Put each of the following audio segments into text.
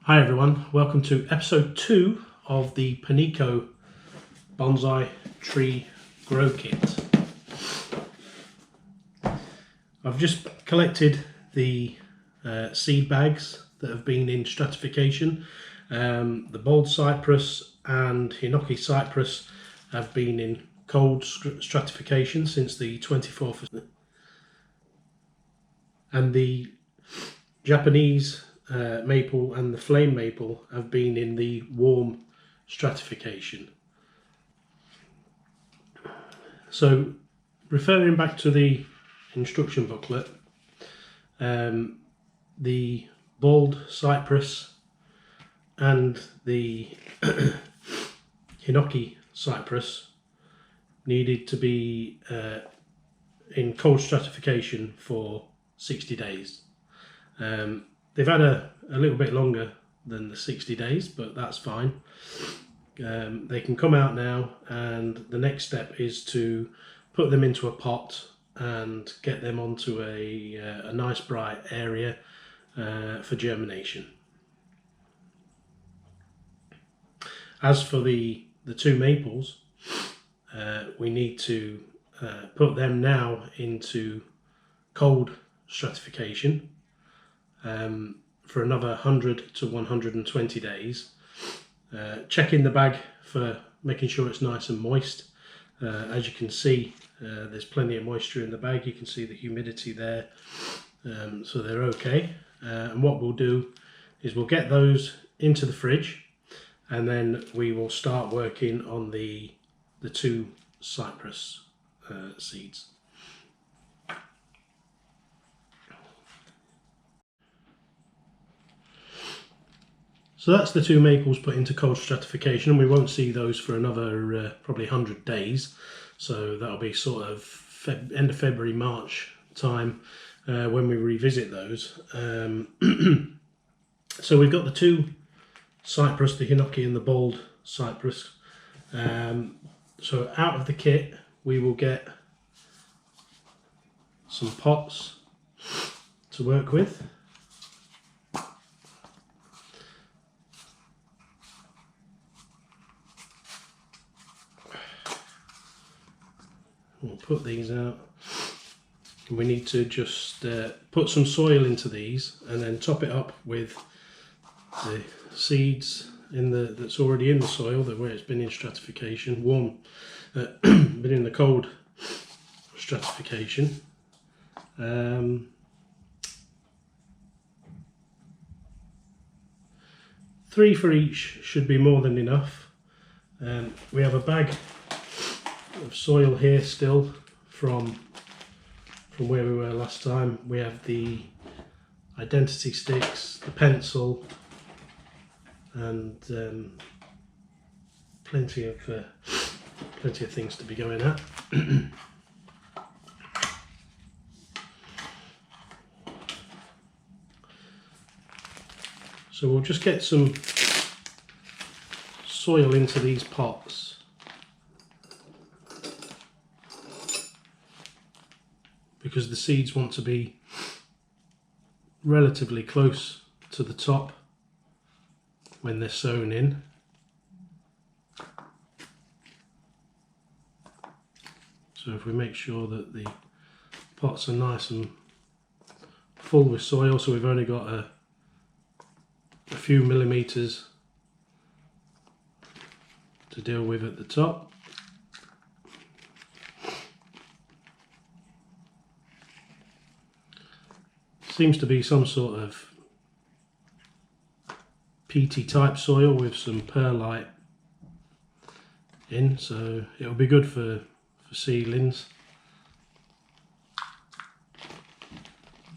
Hi everyone, welcome to episode 2 of the Panekoo Bonsai Tree Grow Kit. I've just collected the seed bags that have been in stratification. The bold cypress and hinoki cypress have been in cold stratification since the 24th, and the Japanese maple and the flame maple have been in the warm stratification. So, referring back to the instruction booklet, the bald cypress and the hinoki cypress needed to be in cold stratification for 60 days. They've had a little bit longer than the 60 days, but that's fine. They can come out now, and the next step is to put them into a pot and get them onto a nice bright area for germination. As for the two maples, we need to put them now into cold stratification for another 100 to 120 days. Checking the bag for making sure it's nice and moist. As you can see, there's plenty of moisture in the bag. You can see the humidity there, so they're okay. And what we'll do is we'll get those into the fridge, and then we will start working on the two cypress seeds. So that's the two maples put into cold stratification, and we won't see those for another probably 100 days. So that'll be sort of end of February, March time when we revisit those. So we've got the two cypress, the hinoki and the bold cypress. So out of the kit we will get some pots to work with. We'll put these out. We need to just put some soil into these and then top it up with the seeds that's already in the soil, where it's been in stratification, warm, been in the cold stratification. 3 for each should be more than enough. We have a bag of soil here still from where we were last time. We have the identity sticks, the pencil, and plenty of things to be going at. So we'll just get some soil into these pots. Because the seeds want to be relatively close to the top when they're sown in. So if we make sure that the pots are nice and full with soil, so we've only got a few millimeters to deal with at the top. Seems to be some sort of peaty type soil with some perlite in, so it'll be good for seedlings.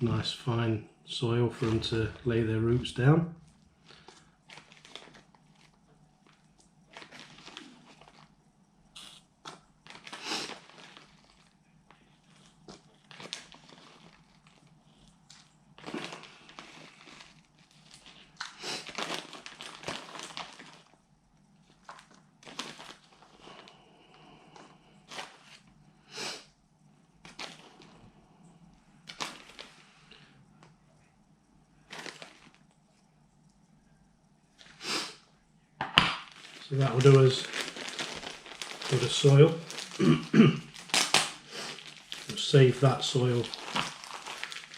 Nice fine soil for them to lay their roots down. So that will do us for the soil. We'll save that soil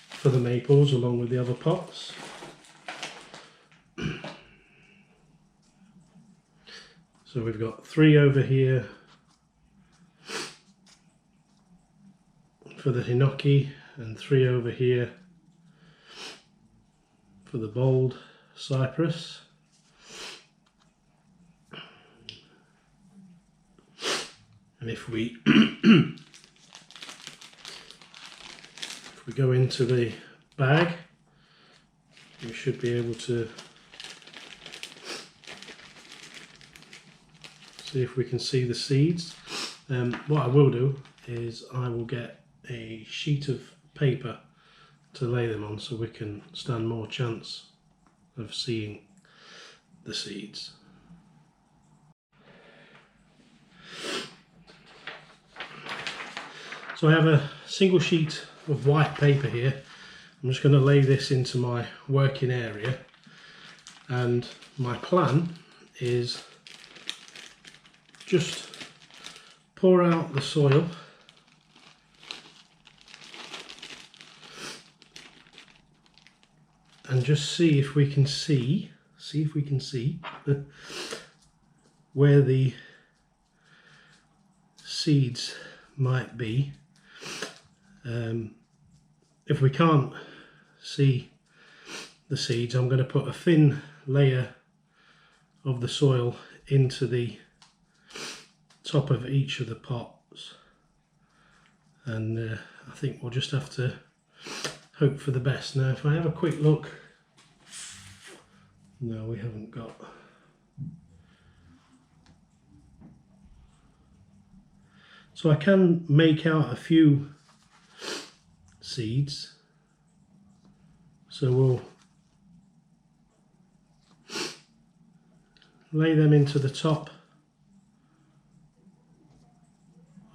for the maples along with the other pots. So we've got 3 over here for the hinoki and 3 over here for the bold cypress. And if we if we go into the bag, we should be able to see if we can see the seeds. What I will do is I will get a sheet of paper to lay them on so we can stand more chance of seeing the seeds. So I have a single sheet of white paper here. I'm just going to lay this into my working area, and my plan is just pour out the soil and just see if we can see where the seeds might be. If we can't see the seeds, I'm going to put a thin layer of the soil into the top of each of the pots, and I think we'll just have to hope for the best. Now if I have a quick look, no, we haven't got. So I can make out a few seeds, so we'll lay them into the top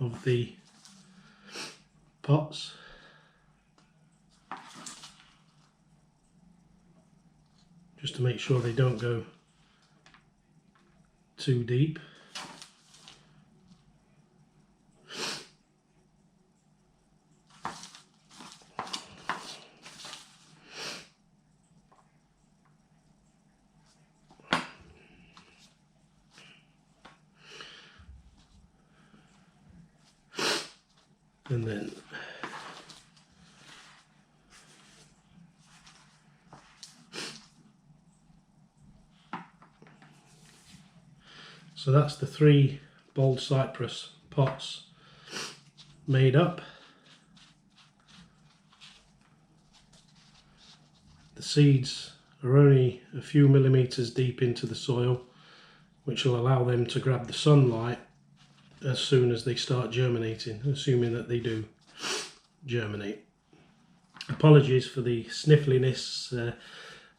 of the pots. Just to make sure they don't go too deep. And then so that's the 3 bold cypress pots made up. The seeds are only a few millimeters deep into the soil, which will allow them to grab the sunlight as soon as they start germinating, assuming that they do germinate. Apologies for the sniffliness.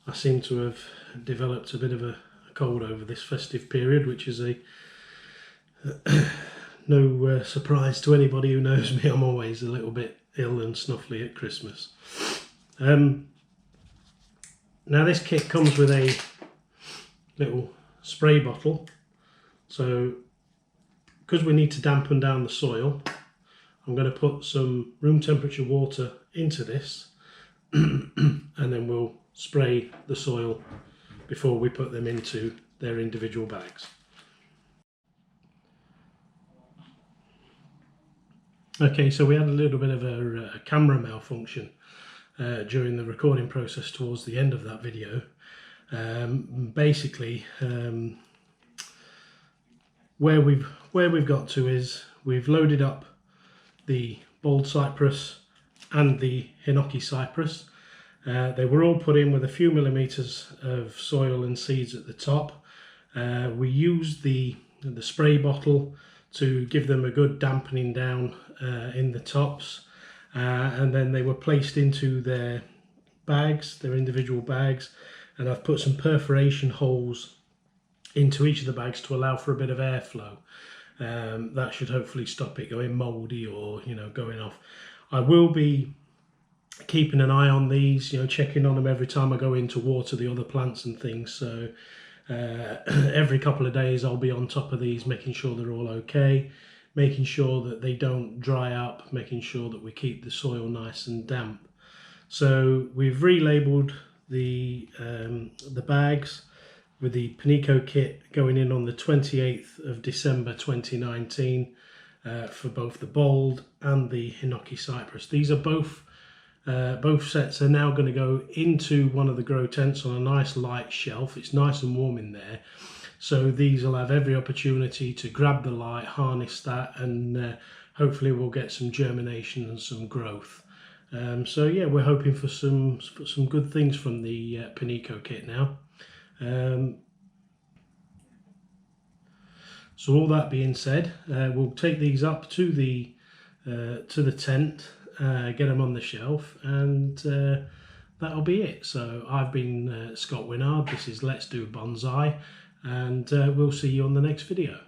I seem to have developed a bit of a cold over this festive period, which is a no surprise to anybody who knows me. I'm always a little bit ill and snuffly at Christmas. Now this kit comes with a little spray bottle, so because we need to dampen down the soil, I'm going to put some room temperature water into this and then we'll spray the soil before we put them into their individual bags. Okay, so we had a little bit of a camera malfunction during the recording process towards the end of that video. Basically, where we've got to is we've loaded up the bold cypress and the hinoki cypress. They were all put in with a few millimeters of soil and seeds at the top. We used the spray bottle to give them a good dampening down in the tops, and then they were placed into their bags, their individual bags, and I've put some perforation holes into each of the bags to allow for a bit of airflow. That should hopefully stop it going mouldy or going off. I will be keeping an eye on these, checking on them every time I go in to water the other plants and things. So Every couple of days I'll be on top of these, making sure they're all okay, making sure that they don't dry up, making sure that we keep the soil nice and damp. So we've relabeled the bags with the Panekoo kit going in on the 28th of December 2019 for both the bold and the Hinoki cypress. These are both sets are now going to go into one of the grow tents on a nice light shelf. It's nice and warm in there, so these will have every opportunity to grab the light, harness that, and hopefully we'll get some germination and some growth. So yeah, we're hoping for some good things from the Panekoo kit now. So all that being said, we'll take these up to the tent, get them on the shelf, and that'll be it. So I've been Scott Winard. This is Let's Do Bonsai, and we'll see you on the next video.